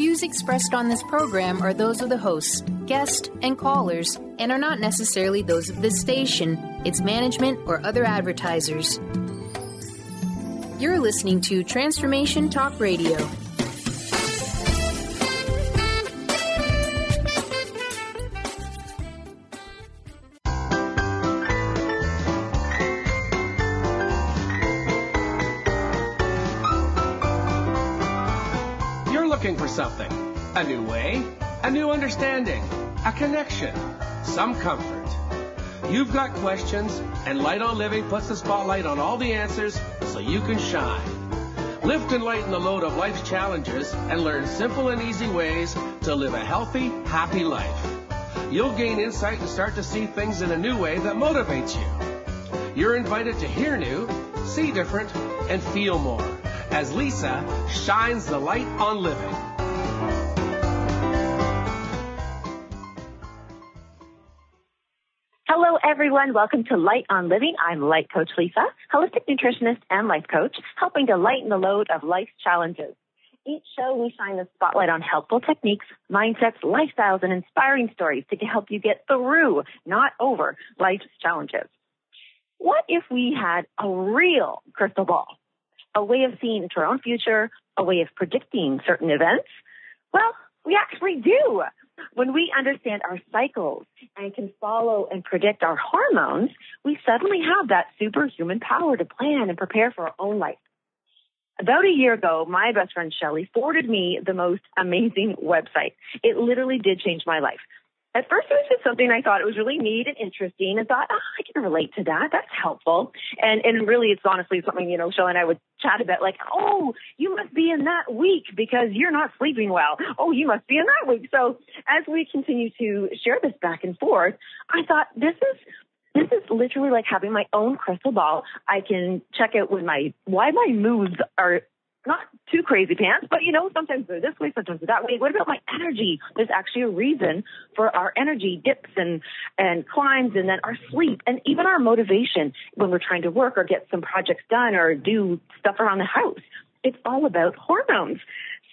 views expressed on this program are those of the hosts, guests, and callers, and are not necessarily those of this station, its management, or other advertisers. You're listening to Transformation Talk Radio. Looking for something, a new way, a new understanding, a connection, some comfort. You've got questions, and Light on Living puts the spotlight on all the answers so you can shine. Lift and lighten the load of life's challenges and learn simple and easy ways to live a healthy, happy life. You'll gain insight and start to see things in a new way that motivates you. You're invited to hear new, see different, and feel more as Lisa shines the light on living. Hello, everyone. Welcome to Light on Living. I'm Life Coach Lisa, holistic nutritionist and life coach, helping to lighten the load of life's challenges. Each show, we shine the spotlight on helpful techniques, mindsets, lifestyles, and inspiring stories to help you get through, not over, life's challenges. What if we had a real crystal ball? A way of seeing into our own future, a way of predicting certain events? Well, we actually do. When we understand our cycles and can follow and predict our hormones, we suddenly have that superhuman power to plan and prepare for our own life. About a year ago, my best friend Shelly forwarded me the most amazing website. It literally did change my life. At first, it was just something I thought it was really neat and interesting and thought, I can relate to that. That's helpful. And really, it's honestly something, Shelly and I would chat about, like, oh, you must be in that week because you're not sleeping well. Oh, you must be in that week. So as we continue to share this back and forth, I thought this is literally like having my own crystal ball. I can check out why my moods are not too crazy pants, but sometimes they're this way, sometimes they're that way. What about my energy? There's actually a reason for our energy dips and climbs, and then our sleep, and even our motivation when we're trying to work or get some projects done or do stuff around the house. It's all about hormones.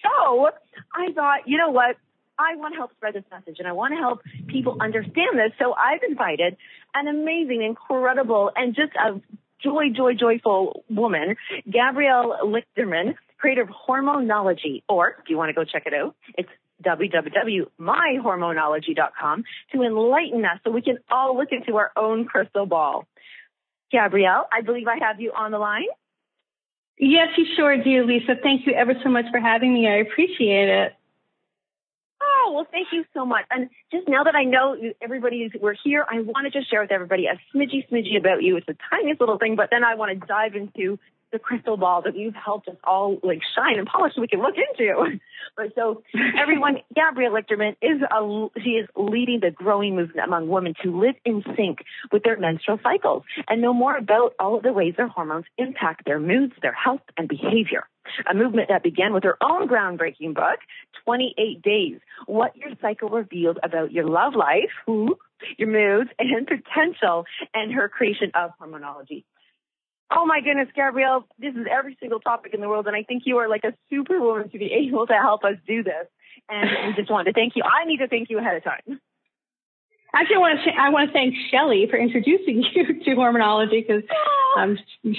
So I thought, you know what? I want to help spread this message, and I want to help people understand this. So I've invited an amazing, incredible, and just a joyful woman, Gabrielle Lichterman, creator of Hormonology, or if you want to go check it out, it's www.myhormonology.com, to enlighten us so we can all look into our own crystal ball. Gabrielle, I believe I have you on the line. Yes, you sure do, Lisa. Thank you ever so much for having me. I appreciate it. Oh, well, thank you so much. And just now that I know we're here, I want to just share with everybody a smidgy about you. It's the tiniest little thing, but then I want to dive into the crystal ball that you've helped us all shine and polish so we can look into. But so everyone, Gabrielle Lichterman is leading the growing movement among women to live in sync with their menstrual cycles and know more about all of the ways their hormones impact their moods, their health, and behavior. A movement that began with her own groundbreaking book, 28 Days, What Your Cycle Revealed About Your Love Life, your moods, and potential, and her creation of Hormonology. Oh my goodness, Gabrielle, this is every single topic in the world, and I think you are like a superwoman to be able to help us do this. And we just wanted to thank you. I need to thank you ahead of time. Actually, I want to thank Shelly for introducing you to Hormonology, because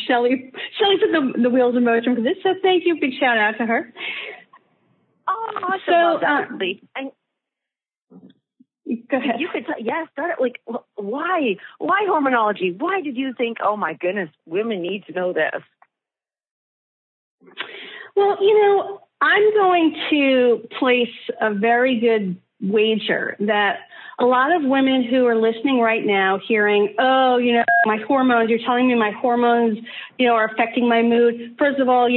Shelly put the wheels in motion for this. So thank you. Big shout out to her. Oh, absolutely. And go ahead. You could start it why Hormonology? Why did you think, oh my goodness, women need to know this? Well, I'm going to place a very good wager that a lot of women who are listening right now hearing, my hormones, you're telling me my hormones, are affecting my mood. First of all,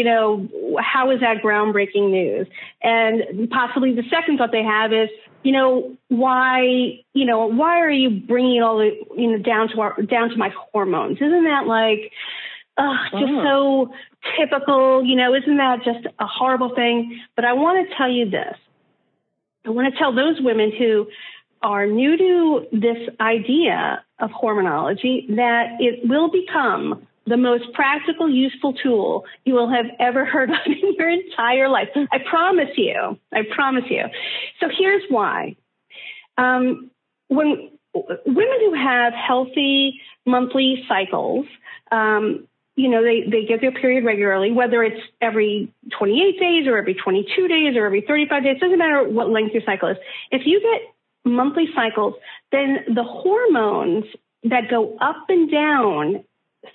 how is that groundbreaking news? And possibly the second thought they have is, why are you bringing all the, down to my hormones? Isn't that just so typical? Isn't that just a horrible thing? But I want to tell you this. I want to tell those women who are new to this idea of hormonology that it will become the most practical, useful tool you will have ever heard of in your entire life. I promise you. So here's why. When women who have healthy monthly cycles, they get their period regularly, whether it's every 28 days or every 22 days or every 35 days, doesn't matter what length your cycle is. If you get monthly cycles, then the hormones that go up and down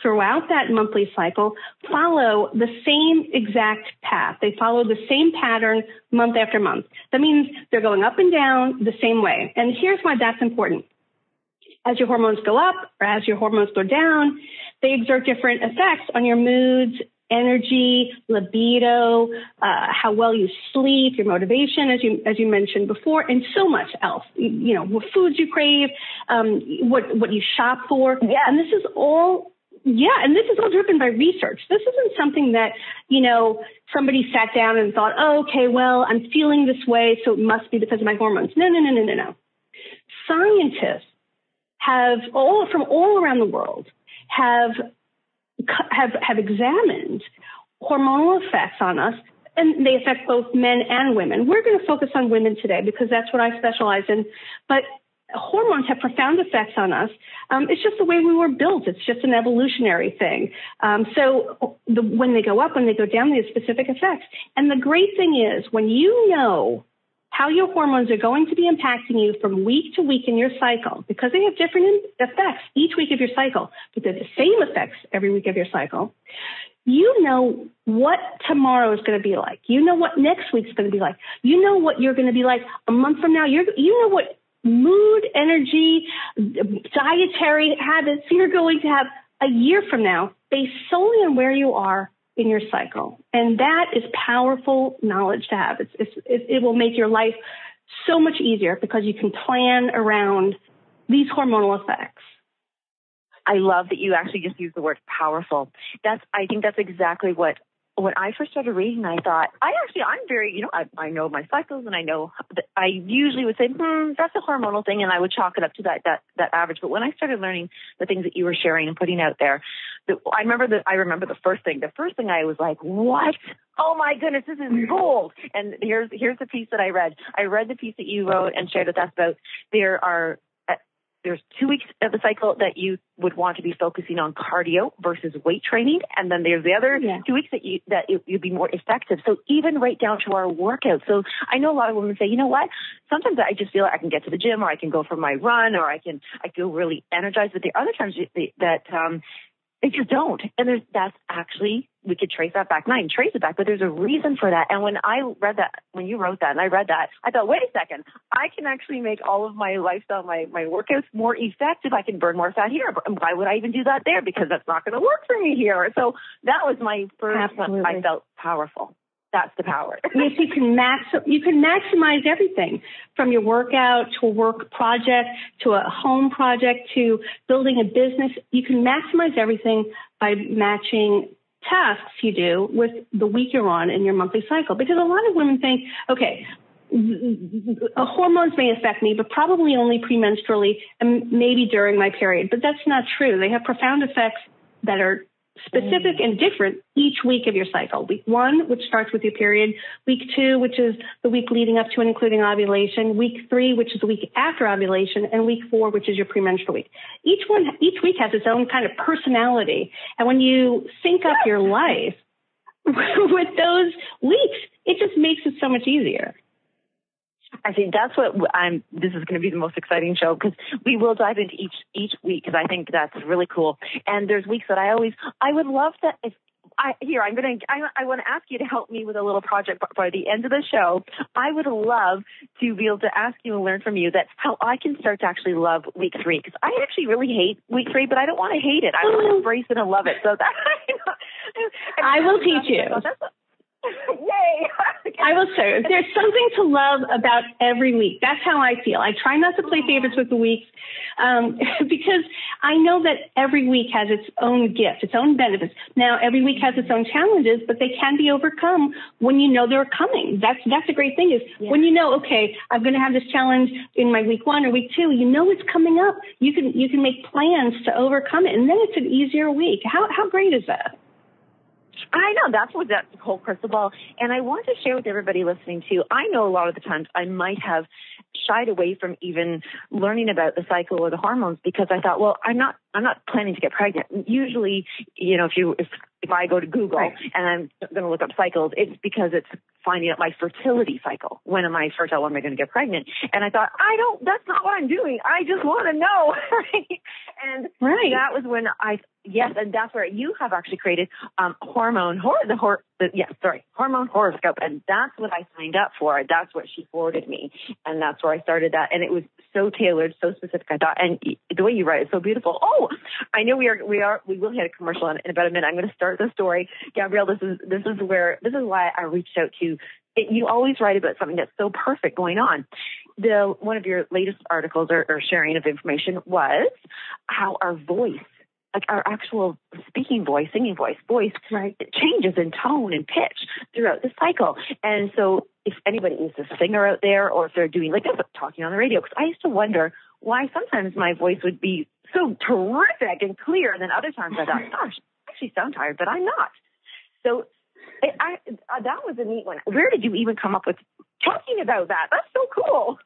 throughout that monthly cycle follow the same exact path. They follow the same pattern month after month. That means they're going up and down the same way. And here's why that's important. As your hormones go up or as your hormones go down, they exert different effects on your moods, energy, libido, how well you sleep, your motivation, as you mentioned before, and so much else. What foods you crave, what you shop for. Yeah. And this is all driven by research. This isn't something that, somebody sat down and thought, oh, okay, well, I'm feeling this way, so it must be because of my hormones. No. Scientists from all around the world have examined hormonal effects on us, and they affect both men and women. We're going to focus on women today because that's what I specialize in. But hormones have profound effects on us. It's just the way we were built. It's just an evolutionary thing. So when they go up, when they go down, they have specific effects. And the great thing is when you know how your hormones are going to be impacting you from week to week in your cycle, because they have different effects each week of your cycle, but they're the same effects every week of your cycle. You know what tomorrow is going to be like. You know what next week's going to be like. You know what you're going to be like a month from now. You know what mood, energy, dietary habits you're going to have a year from now based solely on where you are in your cycle. And that is powerful knowledge to have. It will make your life so much easier because you can plan around these hormonal effects. I love that you actually just used the word powerful. I think that's exactly what, when I first started reading, I thought, I'm very, I know my cycles, and I know that I usually would say, that's a hormonal thing, and I would chalk it up to that average. But when I started learning the things that you were sharing and putting out there, I remember the first thing. The first thing I was like, what? Oh my goodness, this is gold. And here's the piece that I read. I read the piece that you wrote and shared with us about there's 2 weeks of the cycle that you would want to be focusing on cardio versus weight training. And then there's the other 2 weeks that you'd be more effective. So even right down to our workouts. So I know a lot of women say, you know what? Sometimes I just feel like I can get to the gym, or I can go for my run, or I feel really energized. But there are other times that they just don't. And that's actually, we could trace that back. Not even trace it back, but there's a reason for that. And when I read that, when you wrote that and I read that, I thought, wait a second, I can actually make all of my lifestyle, my workouts more effective. I can burn more fat here. Why would I even do that there? Because that's not going to work for me here. So that was my first one. I felt powerful. That's the power. Yes, you can maximize everything from your workout to a work project to a home project to building a business. You can maximize everything by matching tasks you do with the week you're on in your monthly cycle. Because a lot of women think, okay, hormones may affect me, but probably only premenstrually and maybe during my period. But that's not true. They have profound effects that are specific and different each week of your cycle. Week 1, which starts with your period. Week 2, which is the week leading up to and including ovulation. Week 3, which is the week after ovulation. And week 4, which is your premenstrual week. Each week has its own kind of personality. And when you sync up your life with those weeks, it just makes it so much easier. I think that's what this is going to be the most exciting show, because we will dive into each week, because I think that's really cool. And there's weeks that I would love to, I want to ask you to help me with a little project by the end of the show. I would love to be able to ask you and learn from you that's how I can start to actually love week 3, because I actually really hate week 3, but I don't want to hate it. I want to embrace it and love it. So that I will teach you. Yay! I will say, there's something to love about every week. That's how I feel. I try not to play favorites with the weeks because I know that every week has its own gifts, its own benefits. Now, every week has its own challenges, but they can be overcome when you know they're coming. That's the great thing is when you know, okay, I'm going to have this challenge in my week 1 or week 2, you know it's coming up. You can make plans to overcome it, and then it's an easier week. How great is that? I know, that's the whole crystal ball. And I want to share with everybody listening too, I know a lot of the times I might have shied away from even learning about the cycle or the hormones because I thought, well, I'm not planning to get pregnant. Usually, if I go to Google and I'm going to look up cycles, it's because it's finding out my fertility cycle. When am I fertile? When am I going to get pregnant? And I thought, that's not what I'm doing. I just want to know. And that was when and that's where you have actually created Hormone Horoscope, and that's what I signed up for. That's what she forwarded me, and that's where I started that. And it was so tailored, so specific. I thought, and the way you write is so beautiful. Oh, I know we will hit a commercial in about a minute. I'm going to start the story, Gabrielle. This is why I reached out to. You always write about something that's so perfect going on. One of your latest articles or sharing of information was how our voice, like our actual speaking voice, singing voice, it changes in tone and pitch throughout the cycle. And so if anybody is a singer out there or if they're doing like this, talking on the radio, because I used to wonder why sometimes my voice would be so terrific and clear, and then other times I thought, gosh, I actually sound tired, but I'm not. So that was a neat one. Where did you even come up with talking about that? That's so cool.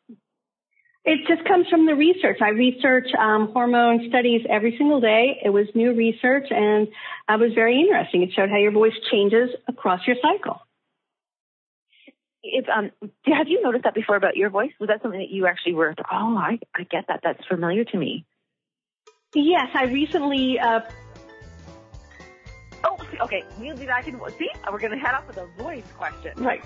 It just comes from the research. I research hormone studies every single day. It was new research, and it was very interesting. It showed how your voice changes across your cycle. Have you noticed that before about your voice? Was that something that you actually were, I get that. That's familiar to me. Yes, I recently... okay. We'll be back in... See, we're going to head off with a voice question. Right.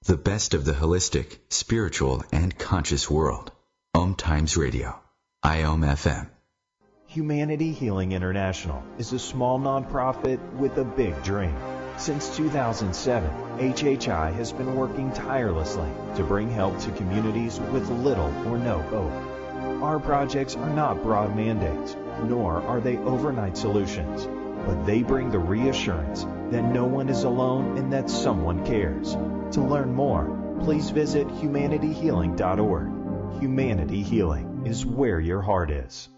The best of the holistic, spiritual, and conscious world. Om Times Radio. IOM FM. Humanity Healing International is a small nonprofit with a big dream. Since 2007, HHI has been working tirelessly to bring help to communities with little or no hope. Our projects are not broad mandates, nor are they overnight solutions, but they bring the reassurance that no one is alone and that someone cares. To learn more, please visit humanityhealing.org. Humanity Healing is where your heart is.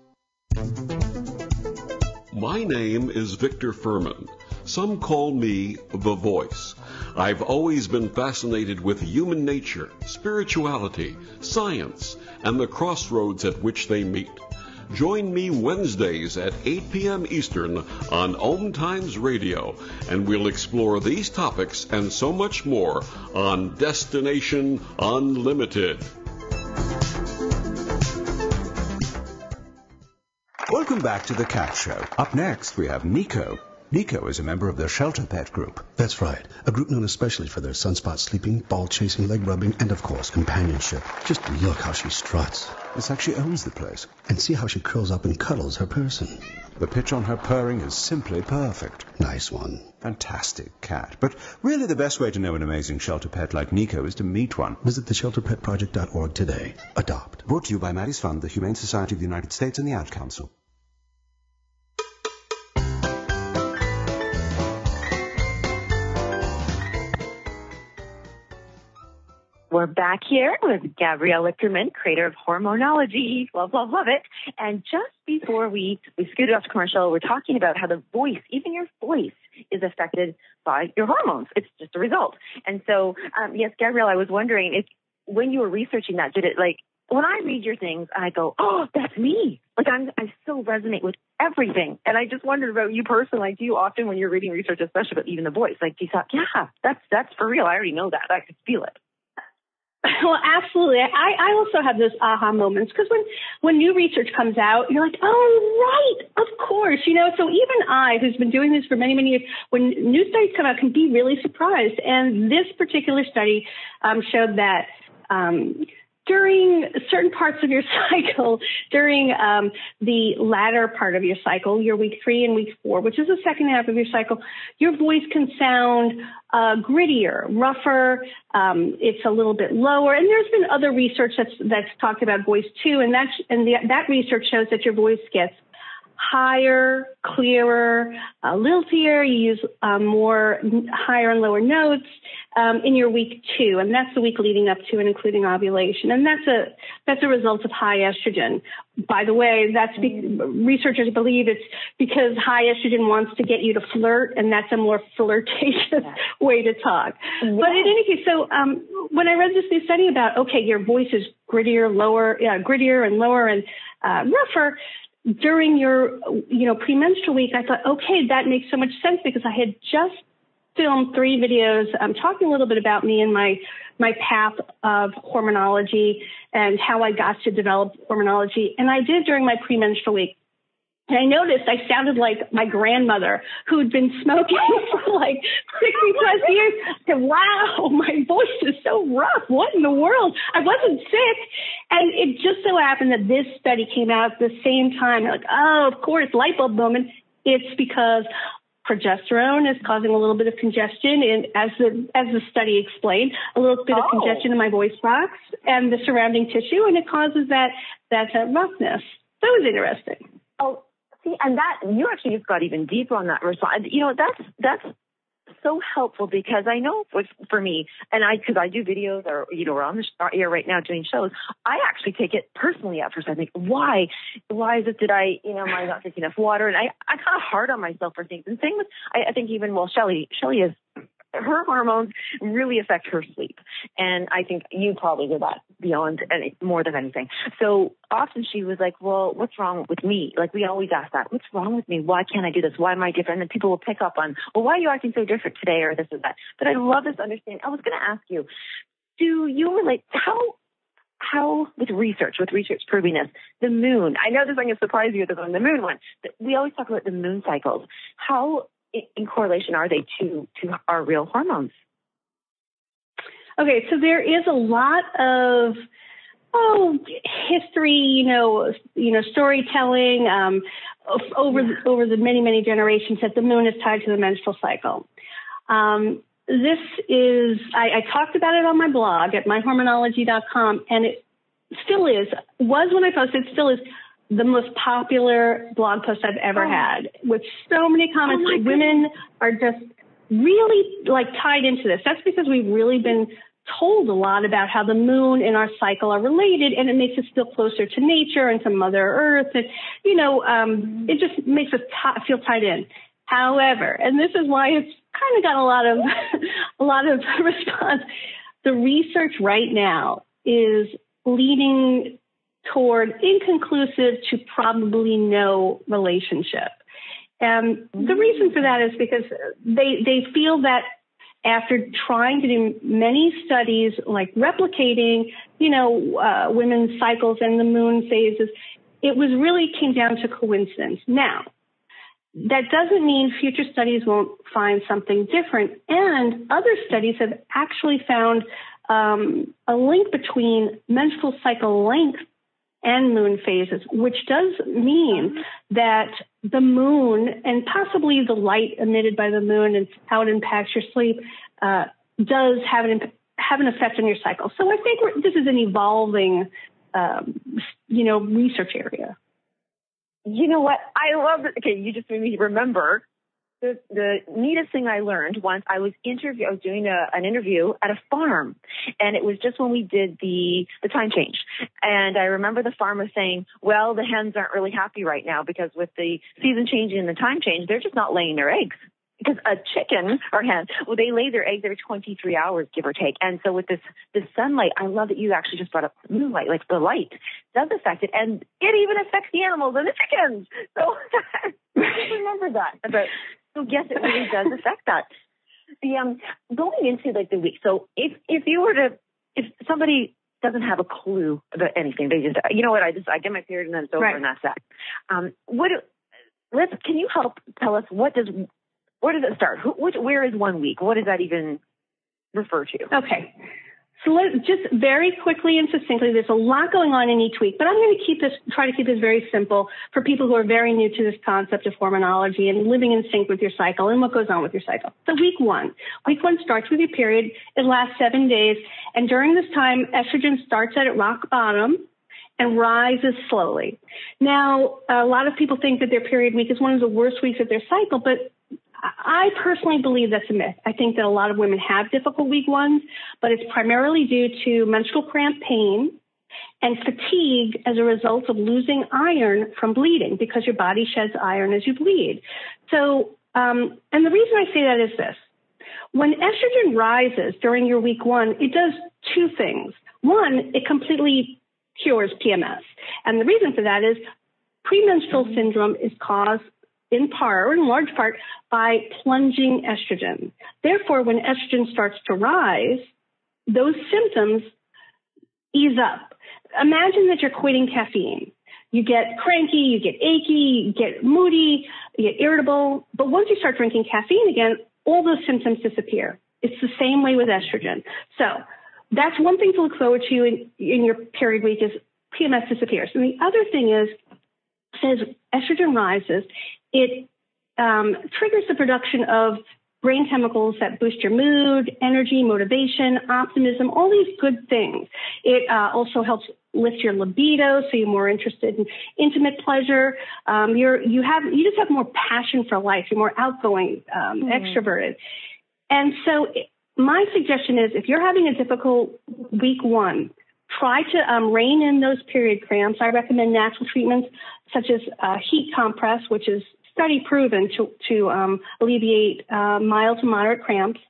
My name is Victor Furman. Some call me The Voice. I've always been fascinated with human nature, spirituality, science, and the crossroads at which they meet. Join me Wednesdays at 8 p.m. Eastern on Om Times Radio, and we'll explore these topics and so much more on Destination Unlimited. Welcome back to The Cat Show. Up next, we have Nico. Nico is a member of the Shelter Pet Group. That's right. A group known especially for their sunspot sleeping, ball chasing, leg rubbing, and of course, companionship. Just look how she struts. It's like she owns the place. And see how she curls up and cuddles her person. The pitch on her purring is simply perfect. Nice one. Fantastic cat. But really the best way to know an amazing shelter pet like Nico is to meet one. Visit theshelterpetproject.org today. Adopt. Brought to you by Maddie's Fund, the Humane Society of the United States, and the Ad Council. We're back here with Gabrielle Lichterman, creator of Hormonology. Love it. And just before we scooted off to commercial, we're talking about how the voice, even your voice, is affected by your hormones. It's just a result. And so, yes, Gabrielle, I was wondering if when you were researching that, did it when I read your things, I go, oh, that's me. I still resonate with everything. And I just wondered about you personally. Do you often, when you're reading research, especially about even the voice, do you thought, yeah, that's for real. I already know that. I could feel it. Well, absolutely. I also have those aha moments because when new research comes out, you're like, oh, right, of course. So even I, who's been doing this for many, many years, when new studies come out, can be really surprised. And this particular study showed that during certain parts of your cycle, during the latter part of your cycle, your week 3 and week 4, which is the second half of your cycle, your voice can sound grittier, rougher. It's a little bit lower. And there's been other research that's talked about voice too. And that research shows that your voice gets higher, clearer, liltier. You use more higher and lower notes in your week 2, and that's the week leading up to and including ovulation. And that's a result of high estrogen. By the way, researchers believe it's because high estrogen wants to get you to flirt, and that's a more flirtatious way to talk. Yeah. But in any case, so when I read this new study about, okay, your voice is grittier and lower and rougher, during your, premenstrual week, I thought, okay, that makes so much sense because I had just filmed 3 videos talking a little bit about me and my path of hormonology and how I got to develop hormonology. And I did during my premenstrual week. And I noticed I sounded like my grandmother who'd been smoking for like 60 plus years. I said, wow, my voice is so rough. What in the world? I wasn't sick. And it just so happened that this study came out at the same time. Like, oh, of course, light bulb moment. It's because progesterone is causing a little bit of congestion, and as the study explained, a little bit of congestion in my voice box and the surrounding tissue, and it causes that roughness. That was interesting. Oh, see, and that you actually just got even deeper on that response. That's so helpful because I know for me, and because I do videos or we're on the air right now doing shows, I actually take it personally at first. I think, why is it that am I not drinking enough water? And I kind of hard on myself for things. And same with I think even Shelly is. Her hormones really affect her sleep. And I think you probably did that more than anything. So often she was like, well, what's wrong with me? Like we always ask that. What's wrong with me? Why can't I do this? Why am I different? And then people will pick up on, well, why are you acting so different today or this or that? But I love this understanding. I was going to ask you, do you relate how with research proving this, the moon, I know this is going to surprise you on the moon one, but we always talk about the moon cycles. How in correlation are they to our real hormones? Okay, so there is a lot of history, storytelling over the many generations that the moon is tied to the menstrual cycle. This is I talked about it on my blog at myhormonology.com, and it still was when I posted, it still is the most popular blog post I've ever had, with so many comments. Women are just really tied into this. That's because we've really been told a lot about how the moon and our cycle are related, and it makes us feel closer to nature and to Mother Earth. And, it just makes us feel tied in. However, and this is why it's kind of got a lot of response, the research right now is leading toward inconclusive to probably no relationship. And the reason for that is because they feel that after trying to do many studies, like replicating, women's cycles and the moon phases, it really came down to coincidence. Now, that doesn't mean future studies won't find something different. And other studies have actually found a link between menstrual cycle length and moon phases, which does mean that the moon and possibly the light emitted by the moon and how it impacts your sleep does have an effect on your cycle. So I think this is an evolving, research area. You know what? I love it. Okay, you just made me remember the neatest thing I learned once. I was doing an interview at a farm, and it was just when we did the time change. And I remember the farmer saying, well, the hens aren't really happy right now because with the season changing and the time change, they're just not laying their eggs. Because a chicken or hen, they lay their eggs every 23 hours, give or take. And so with this sunlight, I love that you actually just brought up moonlight, like the light does affect it. And it even affects the animals and the chickens. So I remember that. But so yes, it really does affect that. Going into the week. So if you were to if somebody doesn't have a clue about anything, they just, you know what, I get my period and then it's over and that's that. Can you help tell us where does it start? Where is 1 week? What does that even refer to? Okay. So let's just very quickly and succinctly, there's a lot going on in each week, but I'm going to try to keep this very simple for people who are very new to this concept of hormonology and living in sync with your cycle and what goes on with your cycle. So week one starts with your period. It lasts 7 days. And during this time, estrogen starts at rock bottom and rises slowly. Now, a lot of people think that their period week is one of the worst weeks of their cycle, but I personally believe that's a myth. I think that a lot of women have difficult week ones, but it's primarily due to menstrual cramp pain and fatigue as a result of losing iron from bleeding because your body sheds iron as you bleed. So, and the reason I say that is this. When estrogen rises during your week one, it does two things. One, it completely cures PMS. And the reason for that is premenstrual syndrome is caused in part, or in large part, by plunging estrogen. Therefore, when estrogen starts to rise, those symptoms ease up. Imagine that you're quitting caffeine. You get cranky, you get achy, you get moody, you get irritable. But once you start drinking caffeine again, all those symptoms disappear. It's the same way with estrogen. So that's one thing to look forward to in your period week is PMS disappears. And the other thing is, as estrogen rises, it triggers the production of brain chemicals that boost your mood, energy, motivation, optimism, all these good things. It also helps lift your libido, so you're more interested in intimate pleasure. You just have more passion for life. You're more outgoing, extroverted. And so my suggestion is if you're having a difficult week one, try to rein in those period cramps. I recommend natural treatments such as heat compress, which is study proven to alleviate mild to moderate cramps.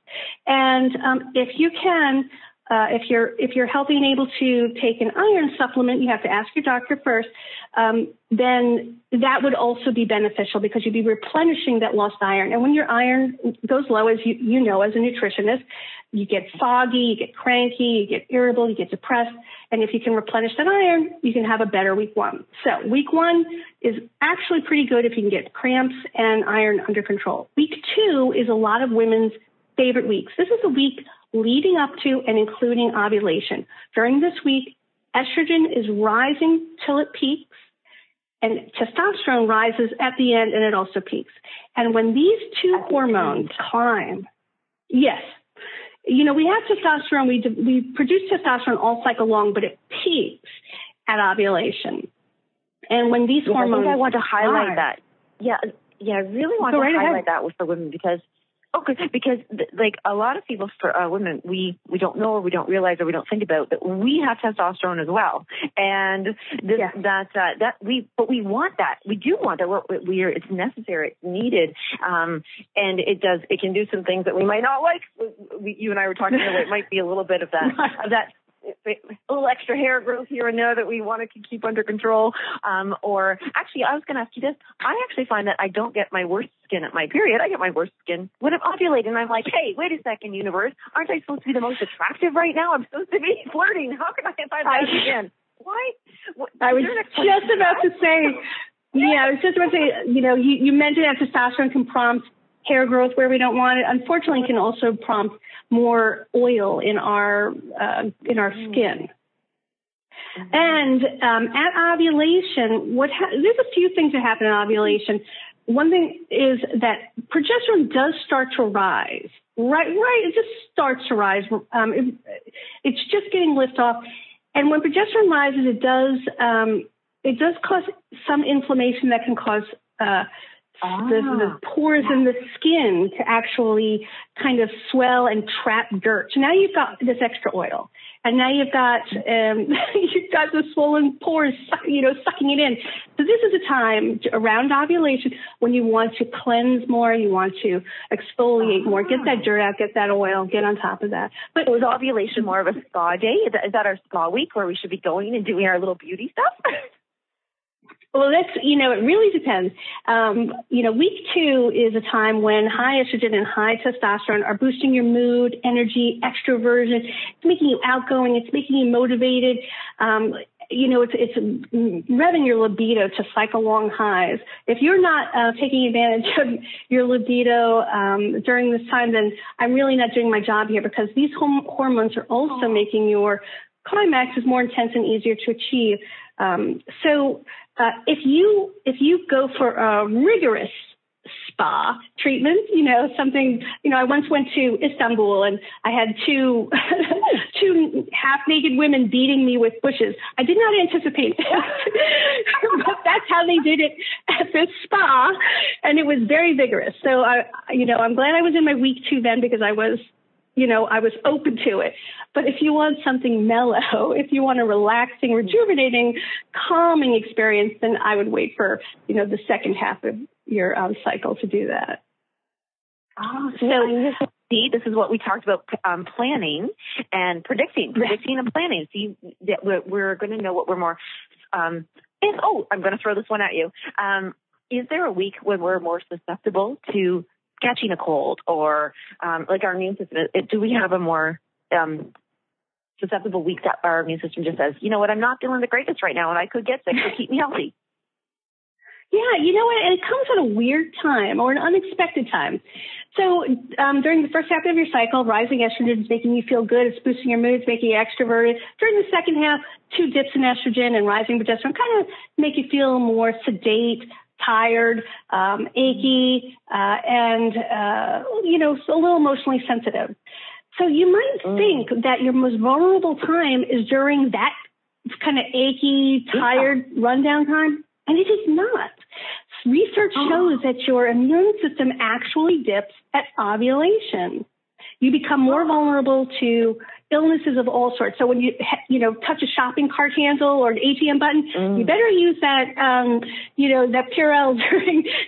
And if you can, if you're healthy and able to take an iron supplement, you have to ask your doctor first. Then that would also be beneficial because you'd be replenishing that lost iron. And when your iron goes low, as you know, as a nutritionist, you get foggy, you get cranky, you get irritable, you get depressed. And if you can replenish that iron, you can have a better week one. So week one is actually pretty good if you can get cramps and iron under control. Week two is a lot of women's favorite weeks. This is a week leading up to and including ovulation. During this week, estrogen is rising till it peaks, and testosterone rises at the end and it also peaks. And when these two hormones climb, yes, you know, we have testosterone, we produce testosterone all cycle long, but it peaks at ovulation. And when these hormones, I think I want to highlight that. Yeah, I really want to highlight that for women because like a lot of people, for women, we don't know or we don't realize or we don't think about that we have testosterone as well, and but we want that. We do want that. It's necessary. It's needed, and it can do some things that we might not like. You and I were talking about it might be a little bit of that. A little extra hair growth here and there that we want to keep under control. Or actually, I was going to ask you this. I actually find that I don't get my worst skin at my period. I get my worst skin when I'm ovulating. And I'm like, hey, wait a second, universe. Aren't I supposed to be the most attractive right now? I'm supposed to be flirting. How can I find that again? Why? I was just about to say, you know, you mentioned that testosterone can prompt hair growth where we don't want it. Unfortunately, it can also prompt more oil in our skin. And at ovulation, there's a few things that happen at ovulation. One thing is that progesterone does start to rise. Right. It just starts to rise. It's just getting lift off. And when progesterone rises, it does cause some inflammation that can cause the pores in the skin to actually kind of swell and trap dirt. So now you've got this extra oil, and now you've got the swollen pores, sucking it in. So this is a time around ovulation when you want to cleanse more, you want to exfoliate more, get that dirt out, get that oil, get on top of that. But is ovulation more of a spa day? Is that our spa week where we should be going and doing our little beauty stuff? Well, it really depends. Week 2 is a time when high estrogen and high testosterone are boosting your mood, energy, extroversion. It's making you outgoing. It's making you motivated. It's revving your libido to cycle long highs. If you're not taking advantage of your libido during this time, then I'm really not doing my job here, because these hormones are also making your climax is more intense and easier to achieve. If you go for a rigorous spa treatment, I once went to Istanbul and I had two half-naked women beating me with bushes. I did not anticipate that, but that's how they did it at this spa, and it was very vigorous. So I'm glad I was in my week 2 then, because I was open to it. But if you want something mellow, if you want a relaxing, rejuvenating, calming experience, then I would wait for, the second half of your cycle to do that. Oh, so this is what we talked about, planning and predicting and planning. See, we're going to know what we're more, I'm going to throw this one at you. Is there a week when we're more susceptible to catching a cold, or like our immune system? Do we have a more susceptible week that our immune system just says, you know what, I'm not feeling the greatest right now and I could get sick, so keep me healthy? Yeah, you know what? And it comes at a weird time or an unexpected time. So during the first half of your cycle, rising estrogen is making you feel good. It's boosting your mood. It's making you extroverted. During the second half, 2 dips in estrogen and rising progesterone kind of make you feel more sedate, tired, achy, and a little emotionally sensitive. So you might think that your most vulnerable time is during that kind of achy, tired, rundown time, and it is not. Research shows that your immune system actually dips at ovulation. You become more vulnerable to illnesses of all sorts. So when you touch a shopping cart handle or an ATM button, you better use that that Purell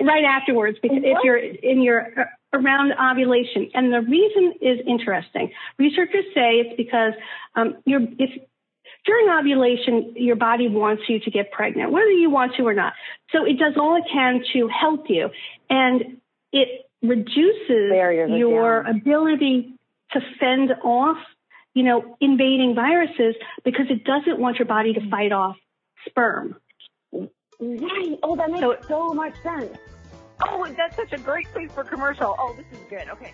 right afterwards, because if you're around ovulation. And the reason is interesting. Researchers say it's because during ovulation, your body wants you to get pregnant, whether you want to or not. So it does all it can to help you, and it reduces your ability to fend off, invading viruses, because it doesn't want your body to fight off sperm. Right. Oh, that makes so much sense. Oh, that's such a great place for commercial. Oh, this is good. Okay.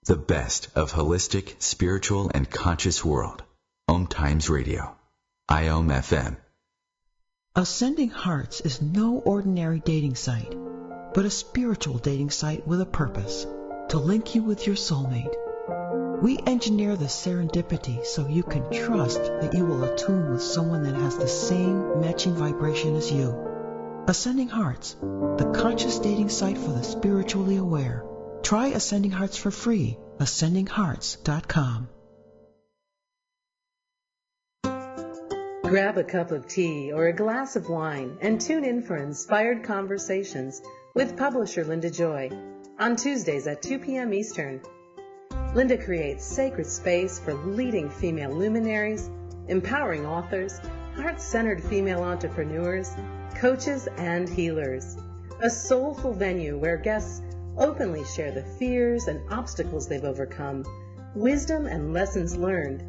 The best of holistic, spiritual, and conscious world. Om Times Radio. IOM FM. Ascending Hearts is no ordinary dating site, but a spiritual dating site with a purpose, to link you with your soulmate. We engineer the serendipity so you can trust that you will attune with someone that has the same matching vibration as you. Ascending Hearts, the conscious dating site for the spiritually aware. Try Ascending Hearts for free. AscendingHearts.com. Grab a cup of tea or a glass of wine and tune in for Inspired Conversations with publisher Linda Joy on Tuesdays at 2 p.m. Eastern. Linda creates sacred space for leading female luminaries, empowering authors, heart-centered female entrepreneurs, coaches, and healers. A soulful venue where guests openly share the fears and obstacles they've overcome, wisdom and lessons learned,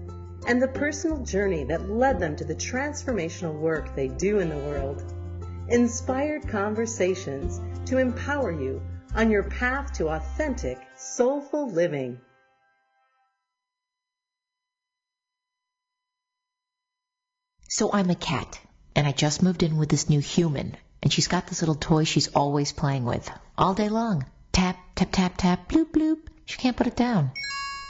and the personal journey that led them to the transformational work they do in the world. Inspired Conversations to empower you on your path to authentic, soulful living. So I'm a cat, and I just moved in with this new human, and she's got this little toy she's always playing with, all day long. Tap, tap, tap, tap, bloop, bloop. She can't put it down.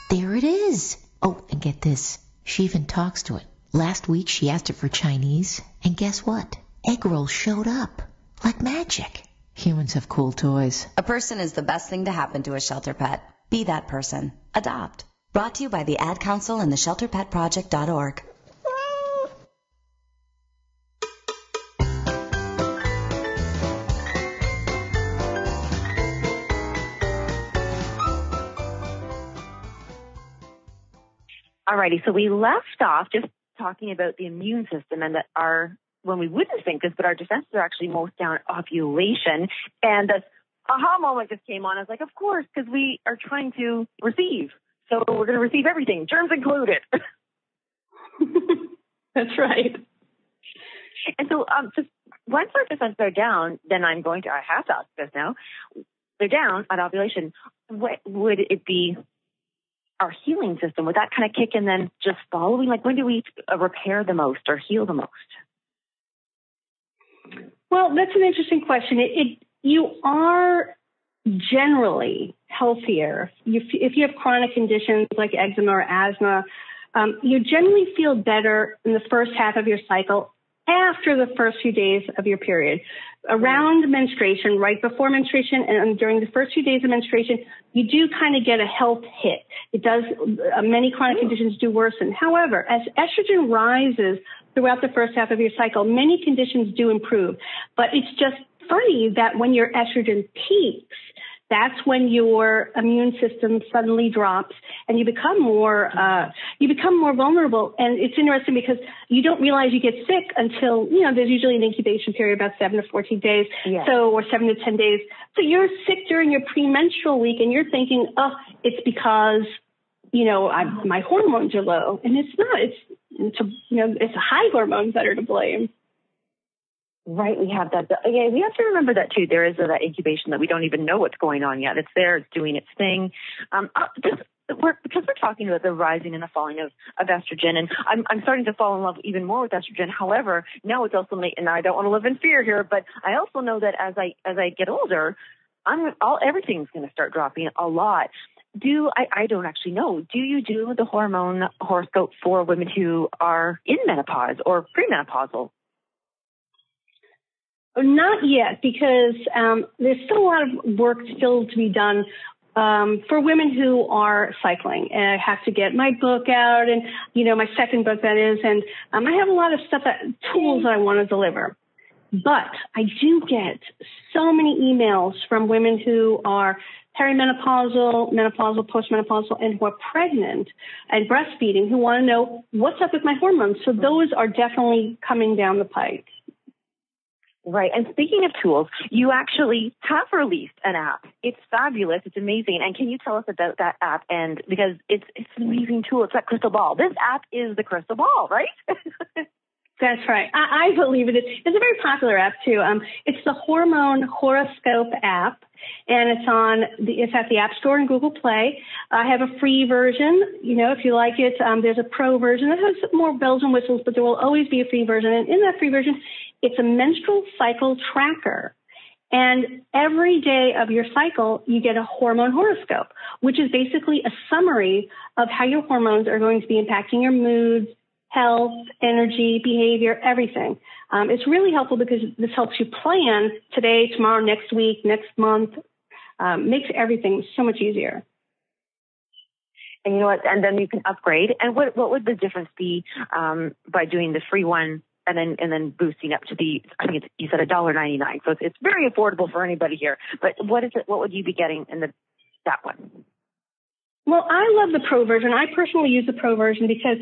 There it is. Oh, and get this. She even talks to it. Last week she asked it for Chinese, and guess what? Egg rolls showed up. Like magic. Humans have cool toys. A person is the best thing to happen to a shelter pet. Be that person. Adopt. Brought to you by the Ad Council and the ShelterPetProject.org. Alrighty, so we left off just talking about the immune system and that when we wouldn't think this, but our defenses are actually most down at ovulation. And this aha moment just came on. I was like, of course, because we are trying to receive. So we're going to receive everything, germs included. That's right. And so just once our defenses are down, then I have to ask this now. They're down at ovulation. What would it be? Our healing system, would that kind of kick in then just following? Like, when do we repair the most or heal the most? Well, that's an interesting question. You are generally healthier. If you have chronic conditions like eczema or asthma, you generally feel better in the first half of your cycle after the first few days of your period. Around menstruation, right before menstruation, and during the first few days of menstruation, you do kind of get a health hit. It does, many chronic conditions do worsen. However, as estrogen rises throughout the first half of your cycle, many conditions do improve. But it's just funny that when your estrogen peaks, that's when your immune system suddenly drops and you become more vulnerable. And it's interesting because you don't realize you get sick until, there's usually an incubation period about 7 to 14 days. Yes. Or 7 to 10 days. So you're sick during your premenstrual week and you're thinking, it's because, my hormones are low. And it's not. It's high hormones that are to blame. Right, we have that. Yeah, we have to remember that too. There is that incubation that we don't even know what's going on yet. It's there, it's doing its thing. Because we're talking about the rising and the falling of estrogen, and I'm starting to fall in love even more with estrogen. However, now it's also and I don't want to live in fear here, but I also know that as I get older, everything's going to start dropping a lot. I don't actually know. Do you do the hormone horoscope for women who are in menopause or premenopausal? Not yet, because there's still a lot of work still to be done for women who are cycling. And I have to get my book out and, my second book, that is. And I have a lot of tools that I want to deliver. But I do get so many emails from women who are perimenopausal, menopausal, postmenopausal, and who are pregnant and breastfeeding who want to know what's up with my hormones. So those are definitely coming down the pike. Right. And speaking of tools, you actually have released an app. It's fabulous. It's amazing. And can you tell us about that app? And because it's an amazing tool. It's that crystal ball. This app is the crystal ball, right? That's right. I believe it is. It's a very popular app too. It's the Hormone Horoscope app, and it's at the App Store and Google Play. I have a free version. If you like it, there's a pro version that has more bells and whistles, but there will always be a free version. And in that free version, it's a menstrual cycle tracker. And every day of your cycle, you get a hormone horoscope, which is basically a summary of how your hormones are going to be impacting your moods, health, energy, behavior, everything. It's really helpful because this helps you plan today, tomorrow, next week, next month. Makes everything so much easier. And you know what? And then you can upgrade. And what would the difference be by doing the free one and then boosting up to I think you said $1.99. So it's very affordable for anybody here. But what is it? What would you be getting in that one? Well, I love the pro version. I personally use the pro version because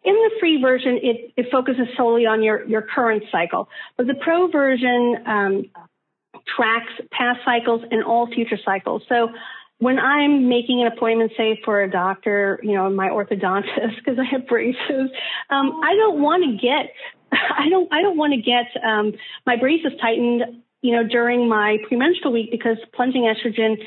in the free version, it focuses solely on your current cycle. But the pro version tracks past cycles and all future cycles. So when I'm making an appointment, say for a doctor, my orthodontist, because I have braces, I don't want to get my braces tightened during my premenstrual week because plunging estrogen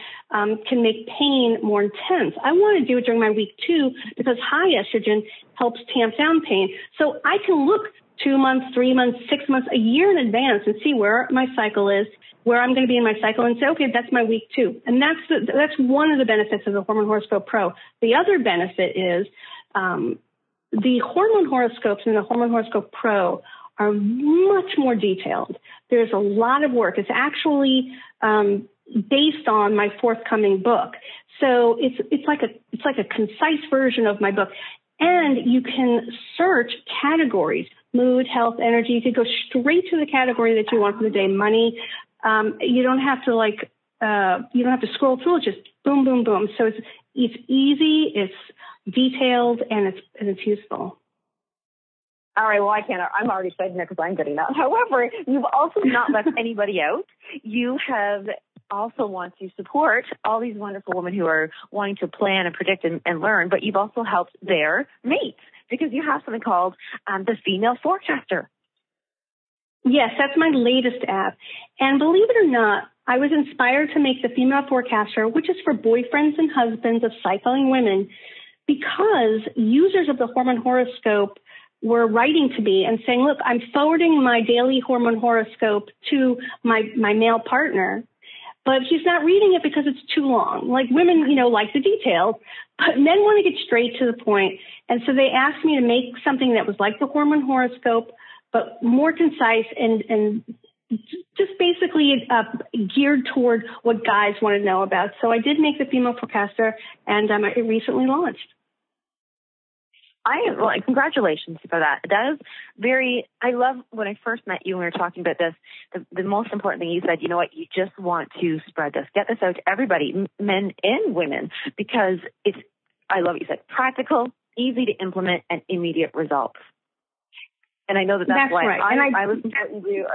can make pain more intense. I want to do it during my week 2 because high estrogen helps tamp down pain. So I can look 2 months, 3 months, 6 months, a year in advance and see where my cycle is, where I'm going to be in my cycle, and say, okay, that's my week 2. And that's one of the benefits of the Hormone Horoscope Pro. The other benefit is the hormone horoscopes in the Hormone Horoscope Pro are much more detailed. There's a lot of work. It's actually based on my forthcoming book. So it's like a concise version of my book. And you can search categories, mood, health, energy. You could go straight to the category that you want for the day, money. You don't have to you don't have to scroll through it, just boom, boom, boom. So it's easy, it's detailed, and it's useful. All right, well, I'm already excited because I'm getting that. However, you've also not left anybody out. You have also want to support all these wonderful women who are wanting to plan and predict and learn, but you've also helped their mates because you have something called the Female Forecaster. Yes, that's my latest app. And believe it or not, I was inspired to make the Female Forecaster, which is for boyfriends and husbands of cycling women, because users of the Hormone Horoscope were writing to me and saying, look, I'm forwarding my daily hormone horoscope to my male partner, but he's not reading it because it's too long. Like women, like the details, but men want to get straight to the point. And so they asked me to make something that was like the hormone horoscope, but more concise and just basically geared toward what guys want to know about. So I did make the Female Forecaster, and it recently launched. Congratulations for that. That is I love when I first met you and we were talking about this, the most important thing you said, you know what, you just want to spread this, get this out to everybody, men and women, because I love what you said, practical, easy to implement, and immediate results. And I know that's why right. I listen to what you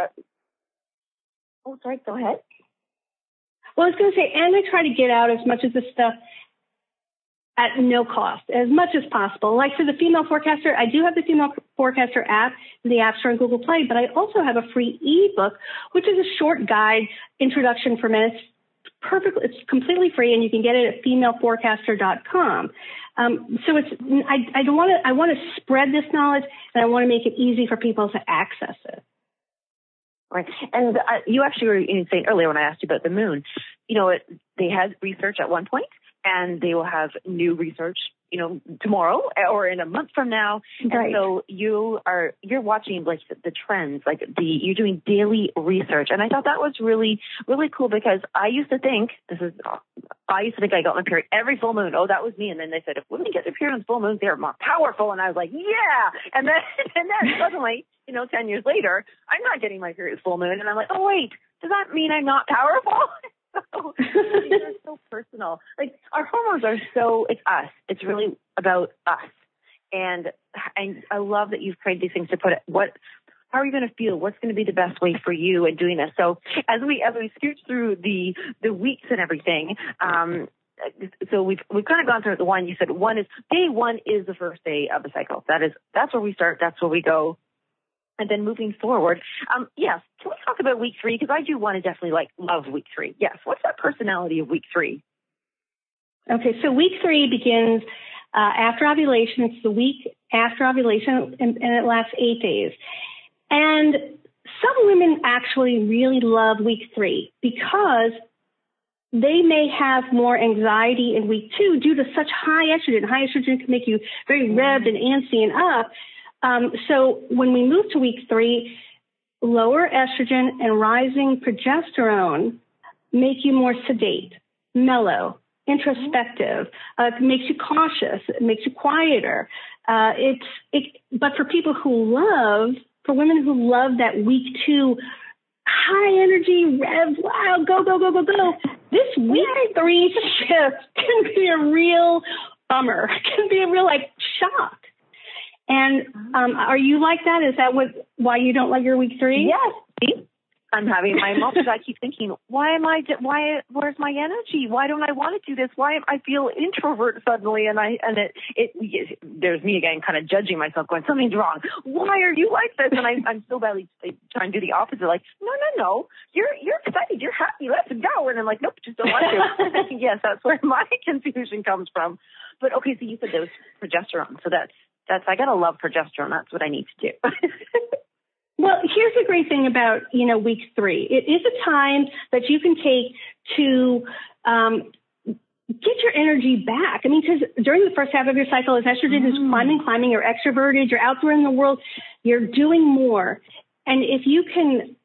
do. Sorry, go ahead. Well, I was going to say, and I try to get out as much of this stuff at no cost, as much as possible. Like for the Female Forecaster, I do have the Female Forecaster app in the App Store and Google Play, but I also have a free ebook, which is a short guide, introduction for men. It's completely free, and you can get it at femaleforecaster.com. So I want to spread this knowledge, and I want to make it easy for people to access it. Right. And you actually were saying earlier when I asked you about the moon, they had research at one point, and they will have new research, tomorrow or in a month from now. Right. And so you're watching like the trends, you're doing daily research. And I thought that was really, really cool because I used to think I got my period every full moon. Oh, that was me. And then they said, if women get their period on full moons, they're more powerful. And I was like, yeah. And then suddenly, 10 years later, I'm not getting my period full moon. And I'm like, oh, wait, does that mean I'm not powerful? They're so personal. Like our hormones it's us. It's really about us. And I love that you've created these things to put it. How are you going to feel? What's going to be the best way for you in doing this? So as we scooch through the weeks and everything, so we've kind of gone through the one. You said day one is the first day of the cycle. That's where we start. That's where we go. And then moving forward, yes, can we talk about week 3? Because I do want to definitely love week 3. Yes, what's that personality of week 3? Okay, so week 3 begins after ovulation. It's the week after ovulation, and it lasts 8 days. And some women actually really love week 3 because they may have more anxiety in week 2 due to such high estrogen. High estrogen can make you very revved and antsy and up. So when we move to week 3, lower estrogen and rising progesterone make you more sedate, mellow, introspective. It makes you cautious. It makes you quieter. But for women who love that week 2 high energy, rev, wow, go, go, go, go, go, this week 3 shift can be a real bummer. It can be a real shock. And are you like that? Is that why you don't like your week 3? Yes. I'm having my moments. I keep thinking, where's my energy? Why don't I want to do this? Why I feel introvert suddenly? There's me again, kind of judging myself, going, something's wrong. Why are you like this? And I'm so badly trying to do the opposite. Like, no, you're excited, you're happy, let's go. And I'm like, nope, just don't want to. Yes, that's where my confusion comes from. But okay, so you said there was progesterone, so that's I gotta love progesterone. That's what I need to do. Well, here's the great thing about, week 3. It is a time that you can take to get your energy back. I mean, because during the first half of your cycle, as estrogen is climbing, you're extroverted, you're out there in the world, you're doing more. And if you can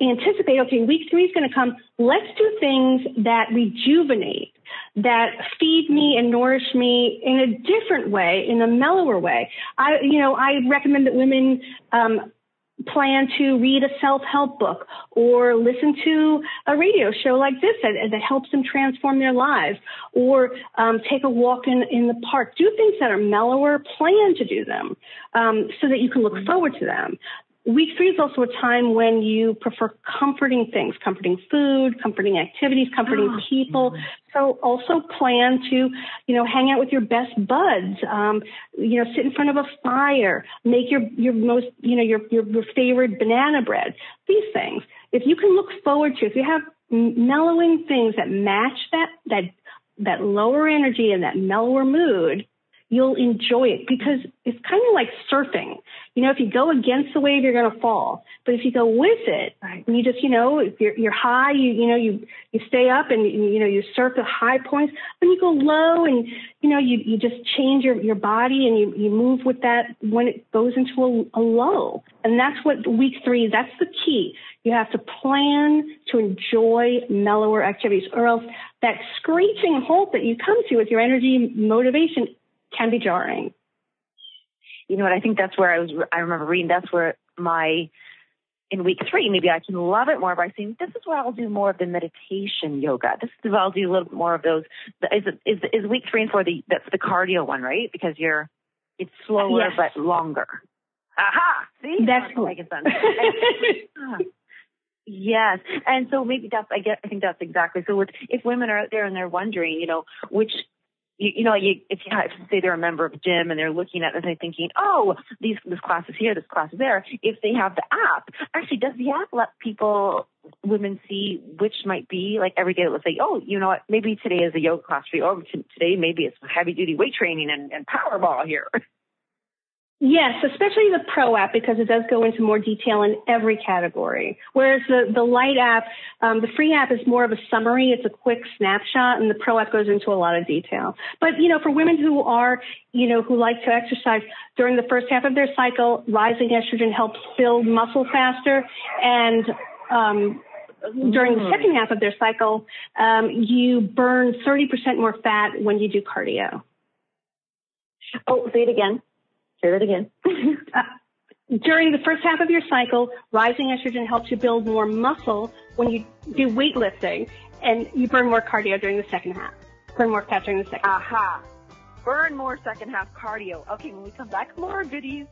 anticipate, okay, week 3 is going to come. Let's do things that rejuvenate, that feed me and nourish me in a different way, in a mellower way. I recommend that women plan to read a self-help book or listen to a radio show like this that helps them transform their lives, or take a walk in the park. Do things that are mellower. Plan to do them so that you can look forward to them. Week 3 is also a time when you prefer comforting things, comforting food, comforting activities, comforting people. So also plan to, hang out with your best buds, sit in front of a fire, make your most, your favorite banana bread, these things. If you can look forward to, if you have mellowing things that match that lower energy and that mellower mood, you'll enjoy it, because it's kind of like surfing. If you go against the wave, you're going to fall. But if you go with it, and you just, if you're high, you stay up and, you surf the high points. When you go low and, you just change your body and you move with that when it goes into a low. And that's what week 3, that's the key. You have to plan to enjoy mellower activities, or else that screeching halt that you come to with your energy motivation can be jarring. You know what? I think that's where I remember reading, that's where in week 3, maybe I can love it more by saying, this is where I'll do more of the meditation yoga. This is where I'll do a little bit more of those. Is week 3 and 4, that's the cardio one, right? Because it's slower, yes, but longer. Aha! See? That's cool. Making sense. Yes. And so maybe I think that's exactly. So if women are out there and they're wondering, which, if you have to say they're a member of a gym and they're looking at it and they're thinking, oh, this class is here, this class is there. If they have the app, actually, does the app let women see which might be like every day? Let's say, oh, you know what, maybe today is a yoga class for you. Or today maybe it's heavy duty weight training and Powerball here. Yes, especially the Pro app, because it does go into more detail in every category. Whereas the Light app, the free app is more of a summary. It's a quick snapshot, and the Pro app goes into a lot of detail. But, for women who are, who like to exercise during the first half of their cycle, rising estrogen helps build muscle faster. And during the second half of their cycle, you burn 30% more fat when you do cardio. Oh, say it again. Say that again. During the first half of your cycle, rising estrogen helps you build more muscle when you do weightlifting, and you burn more cardio during the second half. Burn more fat during the second half. Aha. Burn more second half cardio. Okay, when we come back, more goodies.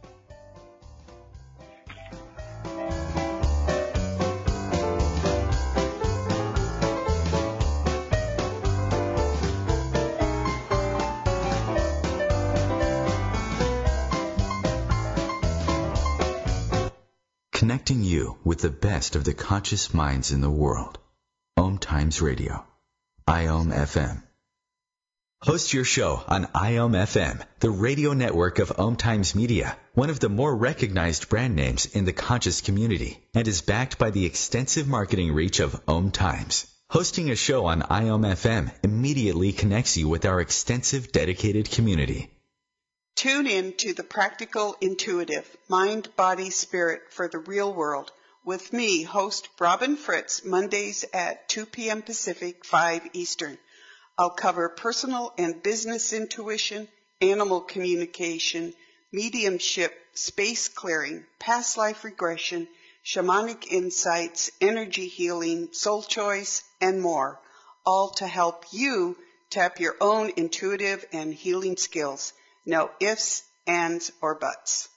Connecting you with the best of the conscious minds in the world. Om Times Radio. IOM FM. Host your show on IOM FM, the radio network of Om Times Media, one of the more recognized brand names in the conscious community, and is backed by the extensive marketing reach of Om Times. Hosting a show on IOM FM immediately connects you with our extensive dedicated community. Tune in to The Practical Intuitive, Mind, Body, Spirit for the Real World with me, host Robin Fritz, Mondays at 2 p.m. Pacific, 5 Eastern. I'll cover personal and business intuition, animal communication, mediumship, space clearing, past life regression, shamanic insights, energy healing, soul choice, and more, all to help you tap your own intuitive and healing skills. No ifs, ands, or buts.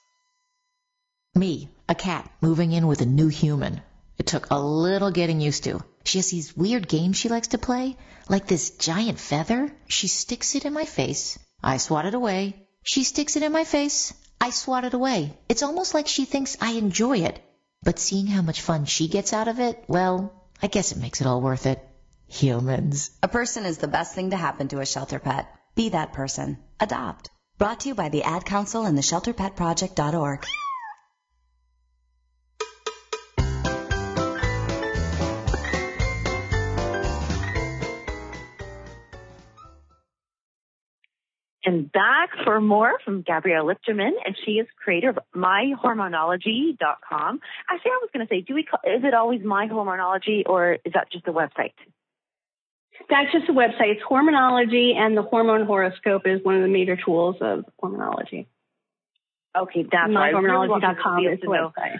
Me, a cat, moving in with a new human. It took a little getting used to. She has these weird games she likes to play, like this giant feather. She sticks it in my face. I swat it away. She sticks it in my face. I swat it away. It's almost like she thinks I enjoy it. But seeing how much fun she gets out of it, well, I guess it makes it all worth it. Humans. A person is the best thing to happen to a shelter pet. Be that person. Adopt. Brought to you by the Ad Council and the ShelterPetProject.org. And back for more from Gabrielle Lichterman, and she is creator of myhormonology.com. Actually, I was going to say, is it always myhormonology, or is that just a website? That's just a website. It's Hormonology, and the Hormone Horoscope is one of the major tools of Hormonology. Okay, that's right. myhormonology.com is the website.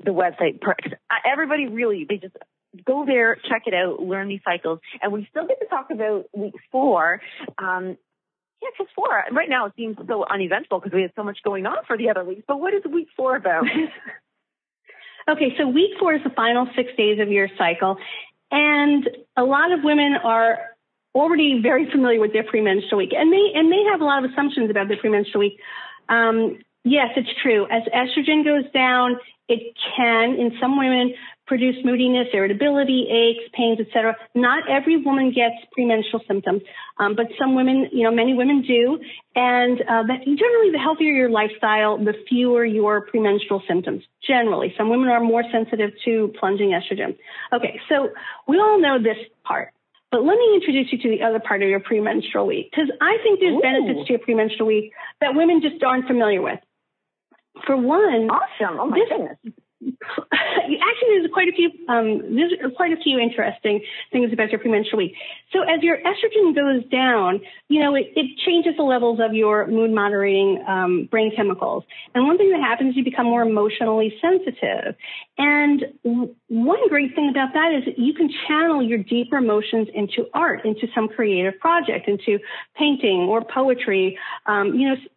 The website. Everybody really, they just go there, check it out, learn these cycles. And we still get to talk about week 4. Because 4, right now it seems so uneventful because we have so much going on for the other weeks. But what is week 4 about? Okay, so week 4 is the final 6 days of your cycle. And a lot of women are already very familiar with their premenstrual week, and may have a lot of assumptions about their premenstrual week. Yes, it's true. As estrogen goes down, it can, in some women, produce moodiness, irritability, aches, pains, etc. Not every woman gets premenstrual symptoms, but some women, many women do. And that generally, the healthier your lifestyle, the fewer your premenstrual symptoms. Generally, some women are more sensitive to plunging estrogen. Okay, so we all know this part. But let me introduce you to the other part of your premenstrual week, because I think there's benefits to your premenstrual week that women just aren't familiar with. For one, awesome. Oh my goodness. Actually, there's quite a few interesting things about your premenstrual week. So as your estrogen goes down, it changes the levels of your mood moderating brain chemicals. And one thing that happens is you become more emotionally sensitive. And one great thing about that is that you can channel your deeper emotions into art, into some creative project, into painting or poetry,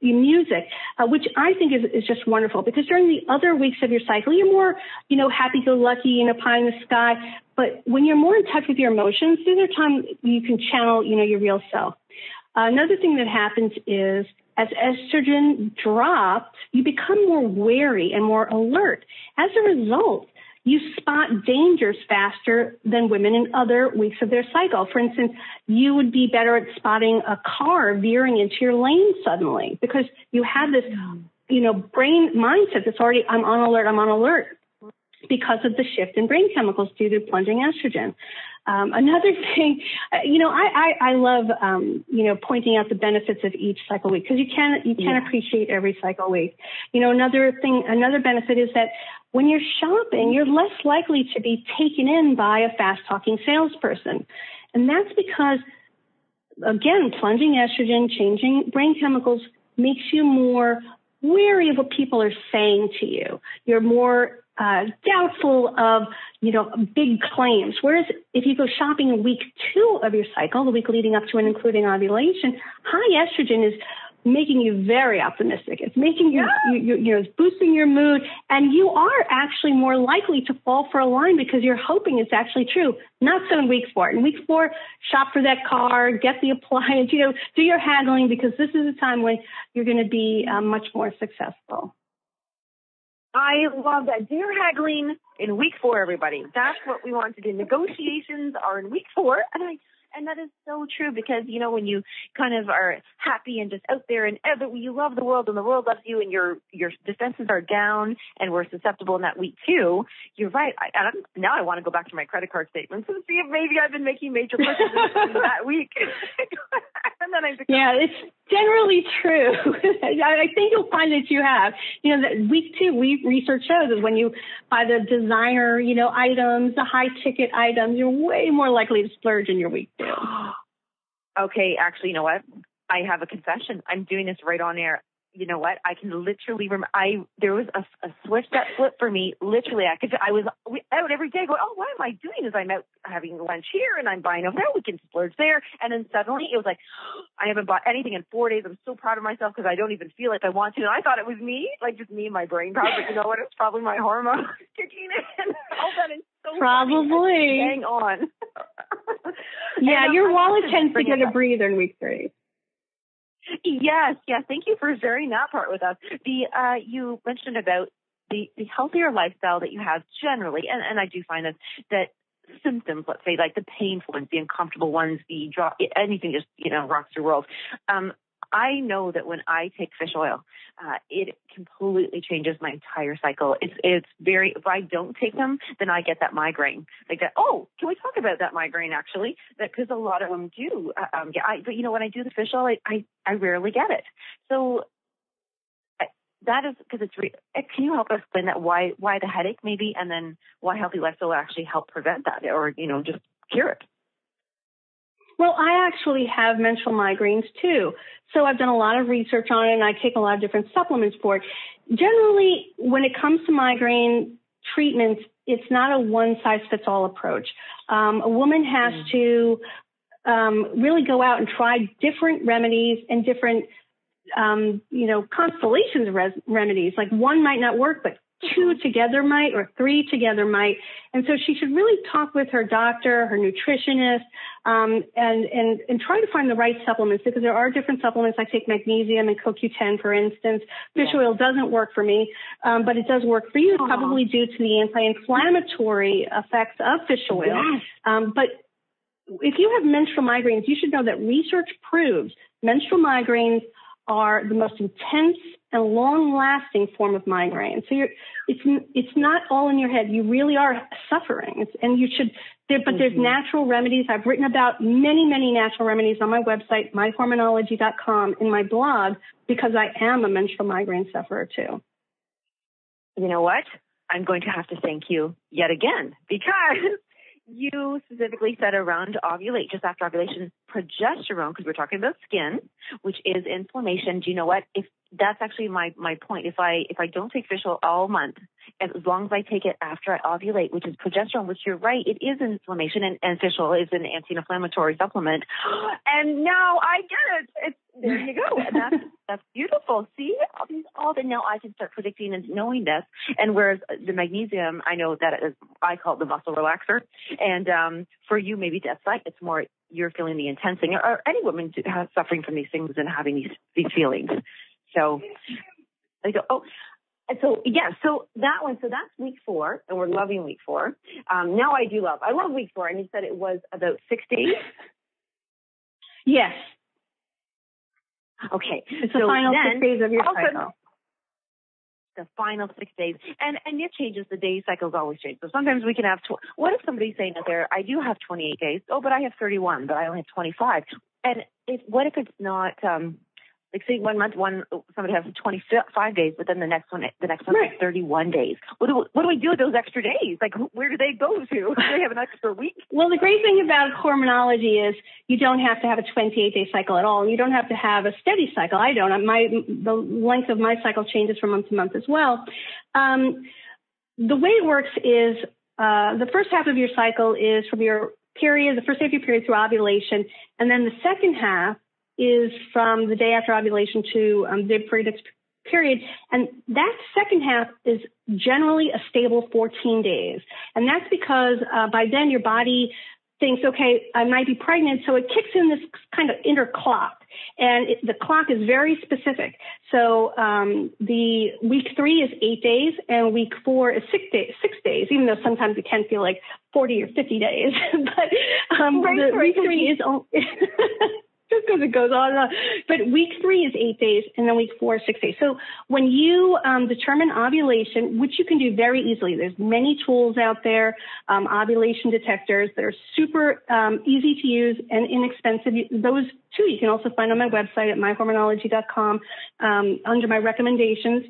music, which I think is just wonderful, because during the other weeks of your cycle, you're more, happy-go-lucky, pie in the sky. But when you're more in touch with your emotions, these are times you can channel, your real self. Another thing that happens is as estrogen drops, you become more wary and more alert. As a result, you spot dangers faster than women in other weeks of their cycle. For instance, you would be better at spotting a car veering into your lane suddenly because you have this, brain mindset that's already, I'm on alert, because of the shift in brain chemicals due to plunging estrogen. Another thing, I love, pointing out the benefits of each cycle week, because you can appreciate every cycle week. Another benefit is that when you're shopping, you're less likely to be taken in by a fast-talking salesperson. And that's because, again, plunging estrogen, changing brain chemicals makes you more wary of what people are saying to you. You're more doubtful of, big claims. Whereas if you go shopping in week 2 of your cycle, the week leading up to and including ovulation, high estrogen is making you very optimistic. It's making you, it's boosting your mood, and you are actually more likely to fall for a line because you're hoping it's actually true. Not so in week 4. In week 4, shop for that car, get the appliance, do your haggling, because this is a time when you're going to be much more successful. I love that. Do your haggling in week 4, everybody. That's what we want to do. Negotiations are in week 4, and that is so true, because, when you kind of are happy and just out there and you love the world and the world loves you and your defenses are down and we're susceptible in that week too, you're right. Now I want to go back to my credit card statements and see if maybe I've been making major purchases in that week. And then it's generally true. I think you'll find that you have. That week 2, research shows is when you buy the designer, items, the high ticket items, you're way more likely to splurge in your week 2. Okay, actually, you know what? I have a confession. I'm doing this right on air. You know what? I can literally remember. There was a switch that flipped for me. Literally, I was out every day going, oh, what am I doing? Is I'm out having lunch here and I'm buying over there. We can splurge there. And then suddenly it was like, I haven't bought anything in 4 days. I'm so proud of myself because I don't even feel like I want to. And I thought it was me, like just me and my brain power. But you know what? It's probably my hormones kicking in. All that is so probably. Hang on. Yeah, your wallet tends to get a breather in week 3. Yes. Thank you for sharing that part with us. You mentioned about the healthier lifestyle that you have generally, and I do find that symptoms, let's say, like the painful ones, the uncomfortable ones, the drop, anything just rocks your world. I know that when I take fish oil, it completely changes my entire cycle. It's very, if I don't take them, then I get that migraine. Like that, oh, can we talk about that migraine actually? Because a lot of them do. But you know, when I do the fish oil, I rarely get it. So that is because can you help us explain that, why the headache maybe, and then why Healthy Lifestyle will actually help prevent that, or, you know, just cure it? Well, I actually have menstrual migraines too. So I've done a lot of research on it, and I take a lot of different supplements for it. Generally, when it comes to migraine treatments, it's not a one-size-fits-all approach. A woman has to really go out and try different remedies and different constellations of remedies. Like one might not work, but two together might, or three together might. And so she should really talk with her doctor, her nutritionist, and try to find the right supplements, because there are different supplements. I take magnesium and CoQ10, for instance. Fish oil doesn't work for me, but it does work for you, probably due to the anti-inflammatory effects of fish oil. Yes. But if you have menstrual migraines, you should know that research proves menstrual migraines are the most intense and long-lasting form of migraine. So it's not all in your head. You really are suffering, and you should. But there's natural remedies. I've written about many, many natural remedies on my website, myhormonology.com, in my blog, because I am a menstrual migraine sufferer too. You know what? I'm going to have to thank you yet again, because you specifically said around ovulate, just after ovulation, progesterone, because we're talking about skin, which is inflammation. Do you know what? If that's actually my point. If I don't take fish oil all month, as long as I take it after I ovulate, which is progesterone, which you're right, it is inflammation, and fish oil is an anti-inflammatory supplement. And now I get it. There you go. And that's beautiful. See, all that now I can start predicting and knowing this. And whereas the magnesium, I know that I call it the muscle relaxer. And for you, maybe that's like, it's more you're feeling the intense thing, or any woman suffering from these things and having these feelings. So I go, so that one, so that's week 4, and we're loving week 4. Now I love week 4, and you said it was about 6 days? Yes. Okay. It's the final 6 days of your cycle. The final 6 days. And it changes. The day cycles always change. So sometimes we can have, what if somebody's saying that I do have 28 days? Oh, but I have 31, but I only have 25. And what if it's not, like say 1 month, somebody has 25 days, but then the next one is 31 days. What do we do with those extra days? Like, where do they go to? Do they have an extra week? Well, the great thing about hormonology is you don't have to have a 28-day cycle at all. You don't have to have a steady cycle. I don't. The length of my cycle changes from month to month as well. The way it works is the first half of your cycle is from your period, the first day of your period through ovulation, and then the second half is from the day after ovulation to the day before your next period. And that second half is generally a stable 14 days. And that's because by then your body thinks, okay, I might be pregnant. So it kicks in this kind of inner clock. And the clock is very specific. So the week 3 is 8 days, and week 4 is 6 days, even though sometimes it can feel like 40 or 50 days. But week 3 is only... just because it goes on and on. But week 3 is 8 days, and then week 4 is 6 days. So when you determine ovulation, which you can do very easily, there's many tools out there, ovulation detectors that are super easy to use and inexpensive. Those too you can also find on my website at myhormonology.com under my recommendations.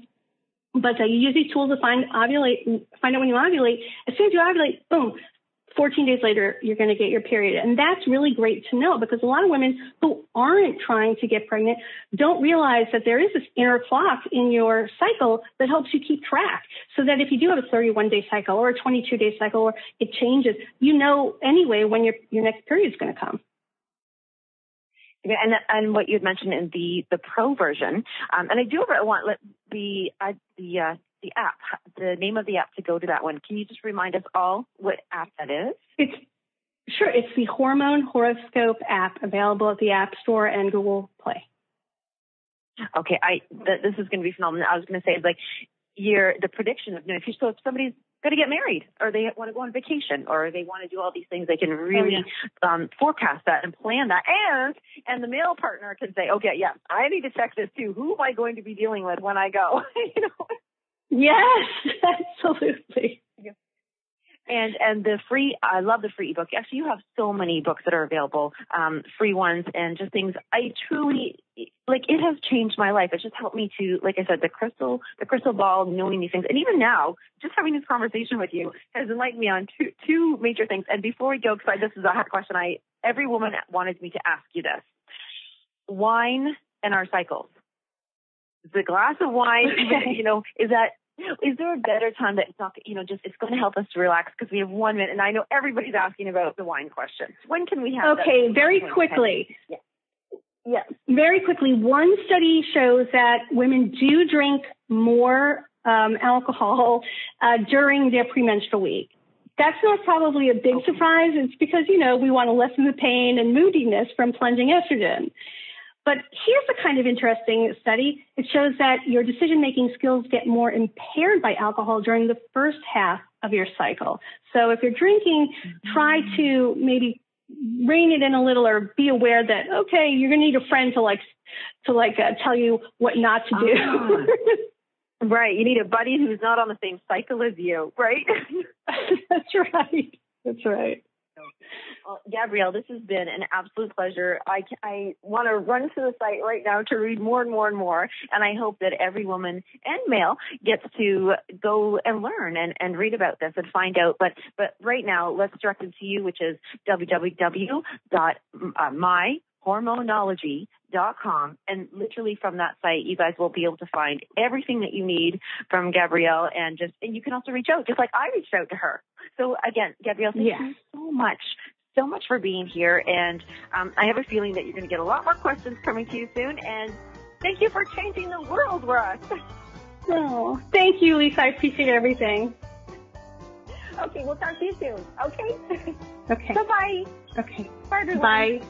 But you use these tools to find out when you ovulate. As soon as you ovulate, boom, 14 days later, you're going to get your period. And that's really great to know, because a lot of women who aren't trying to get pregnant don't realize that there is this inner clock in your cycle that helps you keep track, so that if you do have a 31-day cycle or a 22-day cycle, or it changes, you know anyway when your next period is going to come. And what you had mentioned in the pro version, and I do want the app, the name of the app, to go to that one. Can you just remind us all what app that is? It's the Hormone Horoscope app, available at the App Store and Google Play. Okay, this is going to be phenomenal. I was going to say, like, the prediction of, if somebody's going to get married, or they want to go on vacation, or they want to do all these things. They can really forecast that and plan that. And the male partner can say, okay, yeah, I need to check this too. Who am I going to be dealing with when I go? You know? Yes, absolutely. And the free, I love the free ebook. Actually, you have so many books that are available, free ones, and just things. I truly, like, it has changed my life. It's just helped me to, like I said, the crystal ball, knowing these things. And even now, just having this conversation with you has enlightened me on two major things. And before we go, because this is a hard question, every woman wanted me to ask you this. Wine and our cycles. The glass of wine, you know, is there a better time that it's not, you know, just it's going to help us to relax because we have 1 minute, and I know everybody's asking about the wine question. When can we have Okay, very quickly. Yes. Very quickly. One study shows that women do drink more alcohol during their premenstrual week. That's not probably a big surprise. It's because, you know, we want to lessen the pain and moodiness from plunging estrogen. But here's a kind of interesting study. It shows that your decision-making skills get more impaired by alcohol during the first half of your cycle. So if you're drinking, try to maybe rein it in a little, or be aware that, okay, you're going to need a friend to tell you what not to do. Right. You need a buddy who's not on the same cycle as you, right? That's right. That's right. Gabrielle, this has been an absolute pleasure. I want to run to the site right now to read more and more and more, and I hope that every woman and male gets to go and learn and read about this and find out. But right now, let's direct it to you, which is www.myhormonology.com, and literally from that site, you guys will be able to find everything that you need from Gabrielle, and you can also reach out, just like I reached out to her. So again, Gabrielle, thank you so much for being here, and I have a feeling that you're going to get a lot more questions coming to you soon, and thank you for changing the world for us. Oh, thank you, Lisa. I appreciate everything. Okay, we'll talk to you soon. Okay? Okay. Bye-bye. Okay. Bye, everyone. Bye.